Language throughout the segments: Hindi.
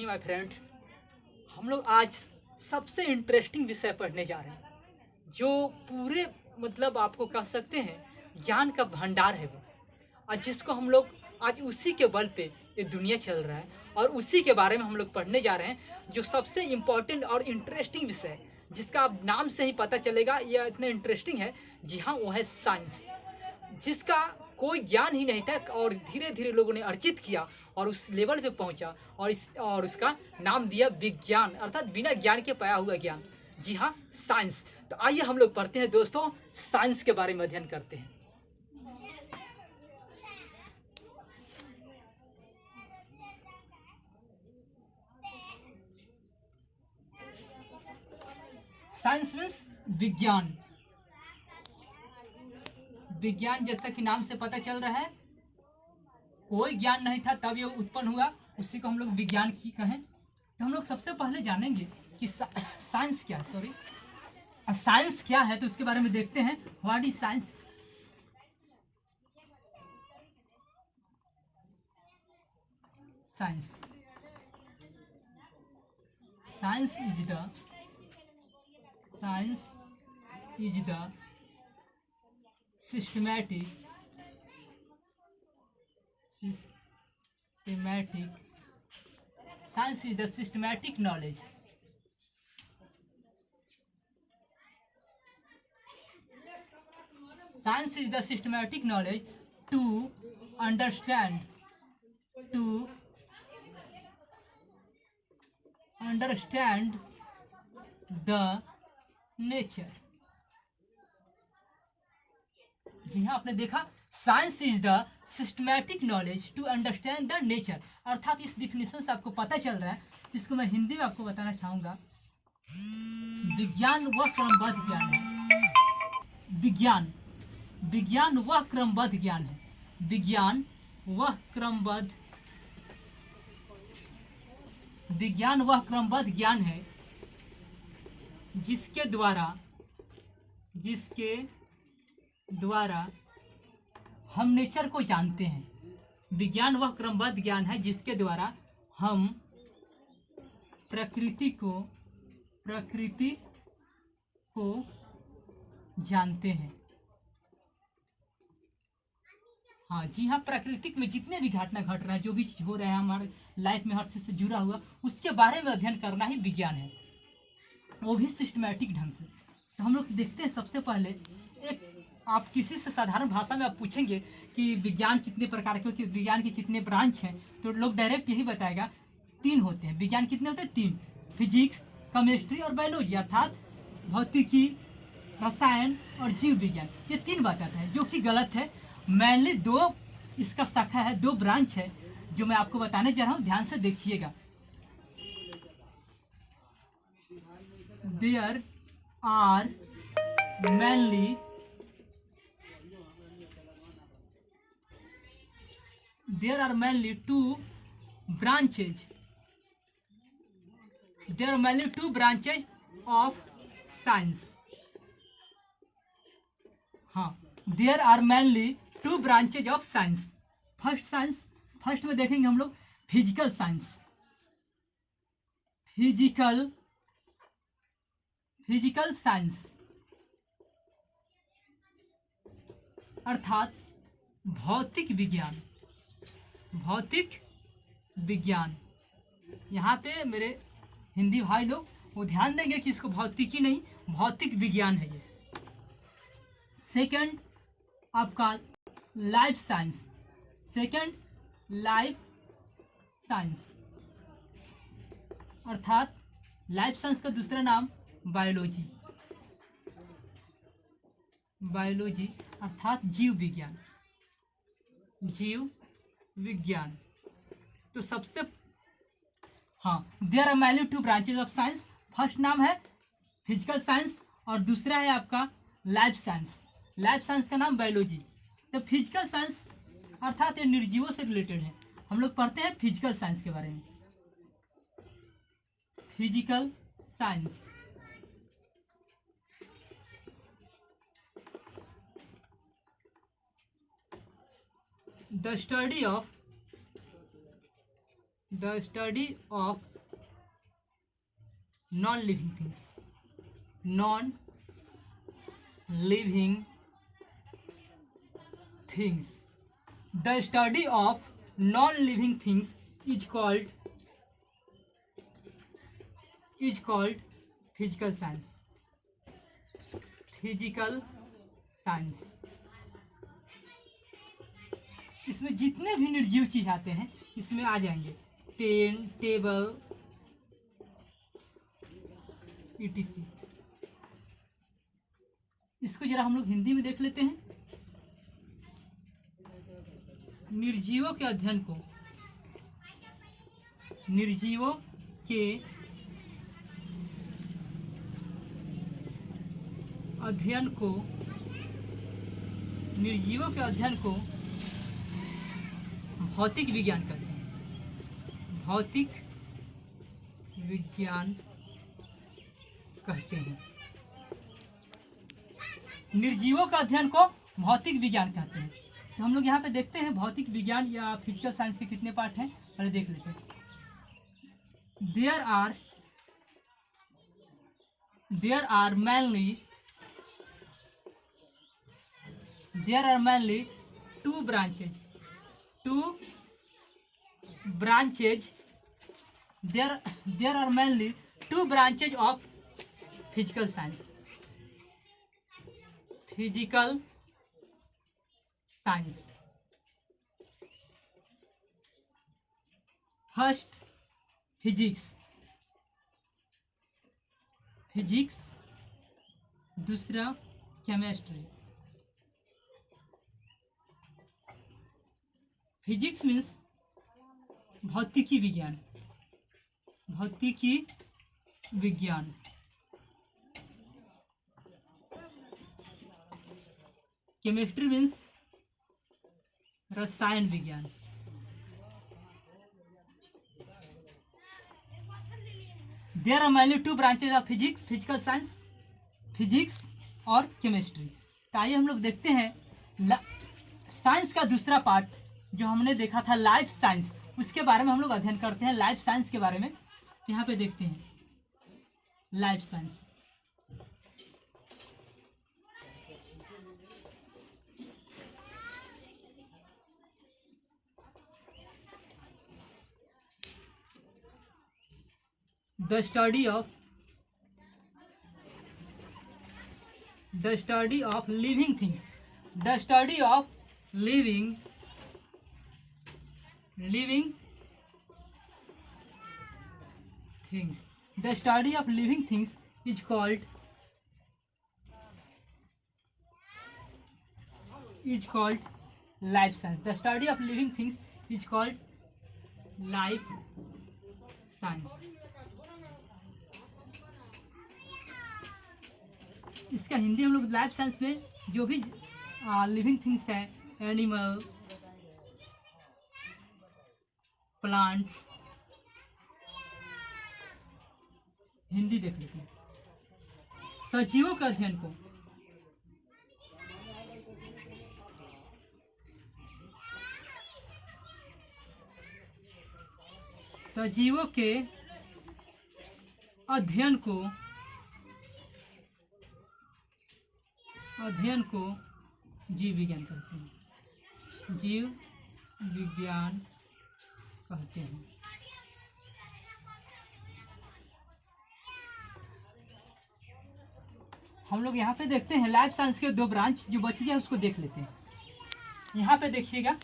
माय फ्रेंड्स, हम लोग आज सबसे इंटरेस्टिंग विषय पढ़ने जा रहे हैं जो पूरे मतलब आपको कह सकते हैं ज्ञान का भंडार है वो, और जिसको हम लोग आज उसी के बल पे ये दुनिया चल रहा है और उसी के बारे में हम लोग पढ़ने जा रहे हैं। जो सबसे इम्पोर्टेंट और इंटरेस्टिंग विषय है जिसका आप नाम से ही पता चलेगा यह इतना इंटरेस्टिंग है। जी हाँ, वो है साइंस, जिसका कोई ज्ञान ही नहीं था और धीरे धीरे लोगों ने अर्जित किया और उस लेवल पे पहुंचा और उसका नाम दिया विज्ञान, अर्थात बिना ज्ञान के पाया हुआ ज्ञान। जी हाँ, साइंस। तो आइए हम लोग पढ़ते हैं दोस्तों, साइंस के बारे में अध्ययन करते हैं। साइंस मीन्स विज्ञान। विज्ञान जैसा कि नाम से पता चल रहा है, कोई ज्ञान नहीं था तब ये उत्पन्न हुआ, उसी को हम लोग विज्ञान की कहें। तो हम लोग सबसे पहले जानेंगे कि साइंस क्या है। साइंस क्या है, तो उसके बारे में देखते हैं। What is science? Science science is the systematic science is the systematic knowledge to understand the nature। जी हाँ, आपने देखा, science is the systematic knowledge to understand the nature, अर्थात इस डिफिनेशन से आपको पता चल रहा है। इसको मैं हिंदी में आपको बताना चाहूंगा। विज्ञान वह क्रमबद्ध ज्ञान है। विज्ञान वह क्रमबद्ध ज्ञान है। विज्ञान वह क्रमबद्ध ज्ञान है जिसके द्वारा हम नेचर को जानते हैं। विज्ञान वह क्रमबद्ध ज्ञान है जिसके द्वारा हम प्रकृति को जानते हैं। हाँ जी हाँ, प्राकृतिक में जितने भी घटना घट रहा है, जो भी चीज हो रहा है हमारे लाइफ में, हर चीज से जुड़ा हुआ, उसके बारे में अध्ययन करना ही विज्ञान है, वो भी सिस्टमैटिक ढंग से। तो हम लोग देखते हैं। सबसे पहले आप किसी से साधारण भाषा में आप पूछेंगे कि विज्ञान कितने प्रकार के, विज्ञान के कितने ब्रांच हैं, तो लोग डायरेक्ट यही बताएगा 3 होते हैं। विज्ञान कितने होते हैं? 3। फिजिक्स, केमिस्ट्री और बायोलॉजी, अर्थात भौतिकी, रसायन और जीव विज्ञान। ये 3 बताता है, जो कि गलत है। मेनली 2 इसका शाखा है, 2 ब्रांच है जो मैं आपको बताने जा रहा हूँ। ध्यान से देखिएगा। There are mainly 2 branches of science। हाँ, there are mainly 2 branches of science। First में देखेंगे हम लोग फिजिकल साइंस, अर्थात भौतिक विज्ञान। यहाँ पे मेरे हिंदी भाई लोग वो ध्यान देंगे कि इसको भौतिकी नहीं, भौतिक विज्ञान है ये। सेकंड आपका लाइफ साइंस, अर्थात लाइफ साइंस का दूसरा नाम बायोलॉजी, अर्थात जीव विज्ञान। तो सबसे there are mainly 2 branches of science. First नाम है फिजिकल साइंस और दूसरा है आपका लाइफ साइंस का नाम बायोलॉजी। तो फिजिकल साइंस अर्थात ये निर्जीवों से रिलेटेड है। हम लोग पढ़ते हैं फिजिकल साइंस के बारे में। Physical science the study of non living things, non living things. The study of non living things is called physical science. Physical science. इसमें जितने भी निर्जीव चीज आते हैं इसमें आ जाएंगे, पेन, टेबल, etc। इसको जरा हम लोग हिंदी में देख लेते हैं। निर्जीवों के अध्ययन को, निर्जीवों के अध्ययन को, निर्जीवों के अध्ययन को भौतिक विज्ञान कहते हैं। भौतिक विज्ञान कहते हैं। निर्जीवों का अध्ययन को भौतिक विज्ञान कहते हैं। तो हम लोग यहाँ पे देखते हैं भौतिक विज्ञान या फिजिकल साइंस के कितने पार्ट हैं, पहले देख लेते हैं। There are mainly two branches there are mainly two branches of physical science. First, physics, दूसरा केमिस्ट्री। फिजिक्स मीन्स भौतिकी विज्ञान। केमिस्ट्री मीन्स रसायन विज्ञान। There are mainly two branches of physics, physical science, physics और केमिस्ट्री। तो आइए हम लोग देखते हैं साइंस का दूसरा पार्ट जो हमने देखा था लाइफ साइंस, उसके बारे में हम लोग अध्ययन करते हैं। लाइफ साइंस के बारे में यहाँ पे देखते हैं। Life science, the study of living things. The study of living things. The study of living things is called life science. The study of living things is called life science. इसका हिंदी हम लोग लाइफ साइंस में जो भी लिविंग थिंग्स है, एनिमल, प्लांट्स, हिंदी देख लेते हैं। सजीवों के अध्ययन को अध्ययन को जीव विज्ञान कहते हैं। जीव विज्ञान कहते हैं। हम लोग यहाँ पे देखते हैं लाइफ साइंस के दो ब्रांच जो बच गया उसको देख लेते हैं। यहाँ पे देखिएगा,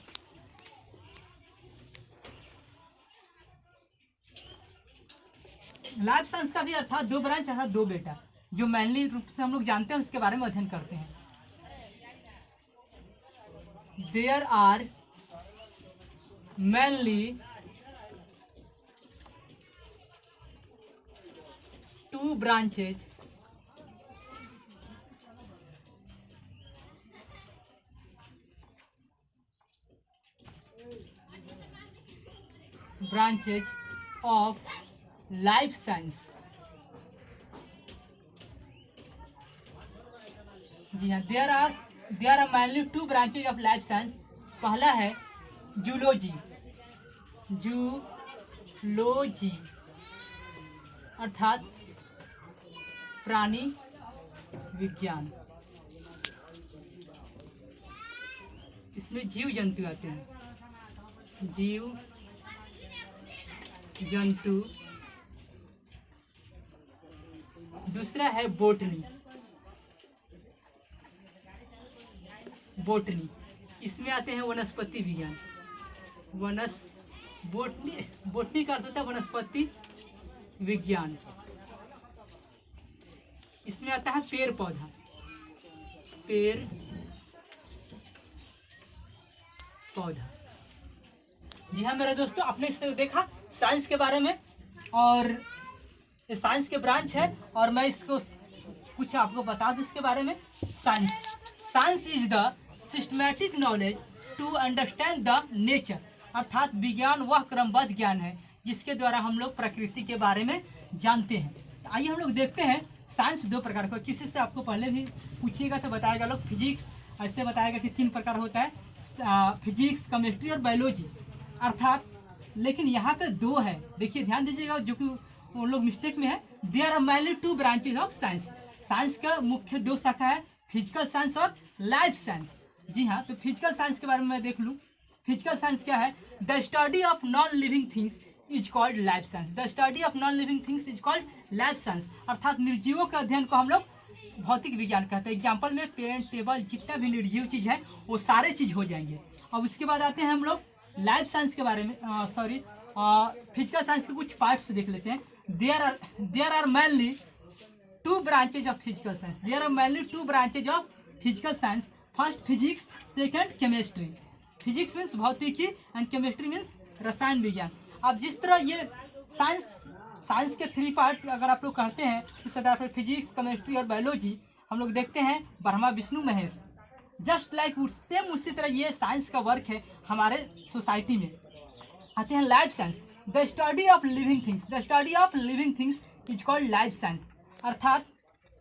लाइफ साइंस का भी अर्थात दो ब्रांच अर्थात दो बेटा, जो मेनली रूप से हम लोग जानते हैं उसके बारे में अध्ययन करते हैं। There are mainly two branches of life science। जी हाँ, there are mainly two branches of life science। पहला है जूलॉजी अर्थात प्राणी विज्ञान, इसमें जीव जंतु आते हैं, जीव जंतु। दूसरा है बोटनी, बोटनी इसमें आते हैं वनस्पति विज्ञान, बोटनी, बोटनी का अर्थ होता है वनस्पति विज्ञान। इसमें आता है पेड़ पौधा, पेड़ पौधा। जी हाँ मेरे दोस्तों, आपने इससे देखा साइंस के बारे में, और साइंस के ब्रांच है, और मैं इसको कुछ आपको बता दूं इसके बारे में। Science is the systematic knowledge to understand the nature, अर्थात विज्ञान वह क्रमबद्ध ज्ञान है जिसके द्वारा हम लोग प्रकृति के बारे में जानते हैं। तो आइए हम लोग देखते हैं साइंस दो प्रकार का। किसी से आपको पहले भी पूछिएगा तो बताएगा लोग फिजिक्स, ऐसे बताएगा कि 3 प्रकार होता है, फिजिक्स, केमिस्ट्री और बायोलॉजी, अर्थात लेकिन यहाँ पे 2 है। देखिए ध्यान दीजिएगा, जो कि वो लोग मिस्टेक में है। There are mainly 2 branches of science. Science का मुख्य 2 शाखा है, फिजिकल साइंस और लाइफ साइंस। जी हाँ, तो फिजिकल साइंस के बारे में मैं देख लूँ। फिजिकल साइंस क्या है? The study of non living things is called life science. The study of non living things is called life science, अर्थात निर्जीवों के अध्ययन को हम लोग भौतिक विज्ञान कहते हैं। एग्जाम्पल में पेन, टेबल, जितना भी निर्जीव चीज है वो सारे चीज हो जाएंगे। अब उसके बाद आते हैं हम लोग लाइफ साइंस के बारे में, फिजिकल साइंस के कुछ पार्ट्स देख लेते हैं। There are mainly 2 branches of physical science. There are mainly 2 branches of physical science. First physics, second chemistry. Physics means भौतिकी एंड केमिस्ट्री मीन्स रसायन विज्ञान। अब जिस तरह ये साइंस के 3 पार्ट अगर आप लोग कहते हैं, इस आधार पर फिजिक्स, केमिस्ट्री और बायोलॉजी हम लोग देखते हैं Brahma Vishnu Mahesh. Just like same उसी तरह ये साइंस का वर्क है हमारे सोसाइटी में। आते हैं life science. The study of living things. The study of living things is called life science, अर्थात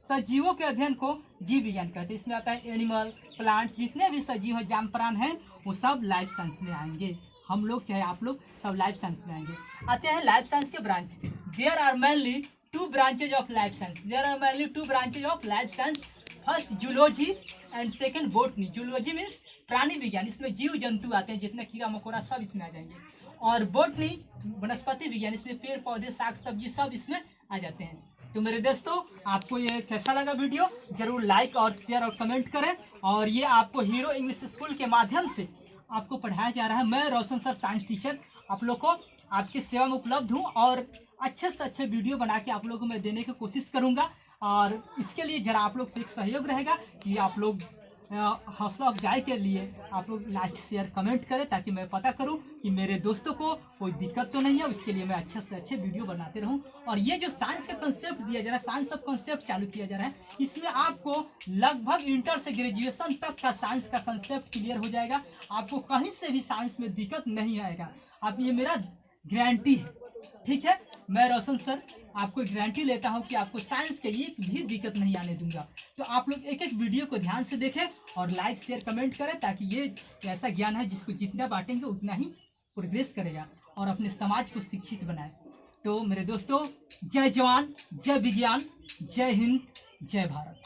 सजीवों के अध्ययन को जीव विज्ञान कहते हैं। इसमें आता है एनिमल, प्लांट, जितने भी सजीव हैं, जान प्राण हैं, वो सब लाइफ साइंस में आएंगे। हम लोग चाहे आप लोग सब लाइफ साइंस में आएंगे। आते हैं लाइफ साइंस के branch. There are mainly 2 branches of life science. There are mainly 2 branches of life science. First zoology and second botany. Zoology means प्राणी विज्ञान, इसमें जीव जंतु आते हैं, जितने कीड़ा मकोड़ा सब इसमें आ जाएंगे। और बोटनी वनस्पति विज्ञान, इसमें पेड़ पौधे, साग सब्जी सब इसमें आ जाते हैं। तो मेरे दोस्तों, आपको ये कैसा लगा वीडियो, जरूर लाइक और शेयर और कमेंट करें। और ये आपको हीरो इंग्लिश स्कूल के माध्यम से आपको पढ़ाया जा रहा है। मैं रोशन सर, साइंस टीचर, आप लोग को आपकी सेवा में उपलब्ध हूँ, और अच्छे से अच्छे वीडियो बना के आप लोगों को मैं देने की कोशिश करूँगा। और इसके लिए जरा आप लोग से एक सहयोग रहेगा कि आप लोग हौसला अफजाई के लिए आप लोग लाइक शेयर कमेंट करें, ताकि मैं पता करूं कि मेरे दोस्तों को कोई दिक्कत तो नहीं है। उसके लिए मैं अच्छे से अच्छे वीडियो बनाते रहूं। और ये जो साइंस का कंसेप्ट दिया जा रहा है, साइंस ऑफ कंसेप्ट चालू किया जा रहा है, इसमें आपको लगभग इंटर से ग्रेजुएशन तक का साइंस का कंसेप्ट क्लियर हो जाएगा। आपको कहीं से भी साइंस में दिक्कत नहीं आएगा। अब ये मेरा गारंटी है, ठीक है। मैं रोशन सर आपको गारंटी लेता हूं कि आपको साइंस के एक भी दिक्कत नहीं आने दूंगा। तो आप लोग एक एक वीडियो को ध्यान से देखें और लाइक शेयर कमेंट करें, ताकि ये ऐसा ज्ञान है जिसको जितना बांटेंगे उतना ही प्रोग्रेस करेगा और अपने समाज को शिक्षित बनाए। तो मेरे दोस्तों, जय जवान, जय विज्ञान, जय हिंद, जय भारत।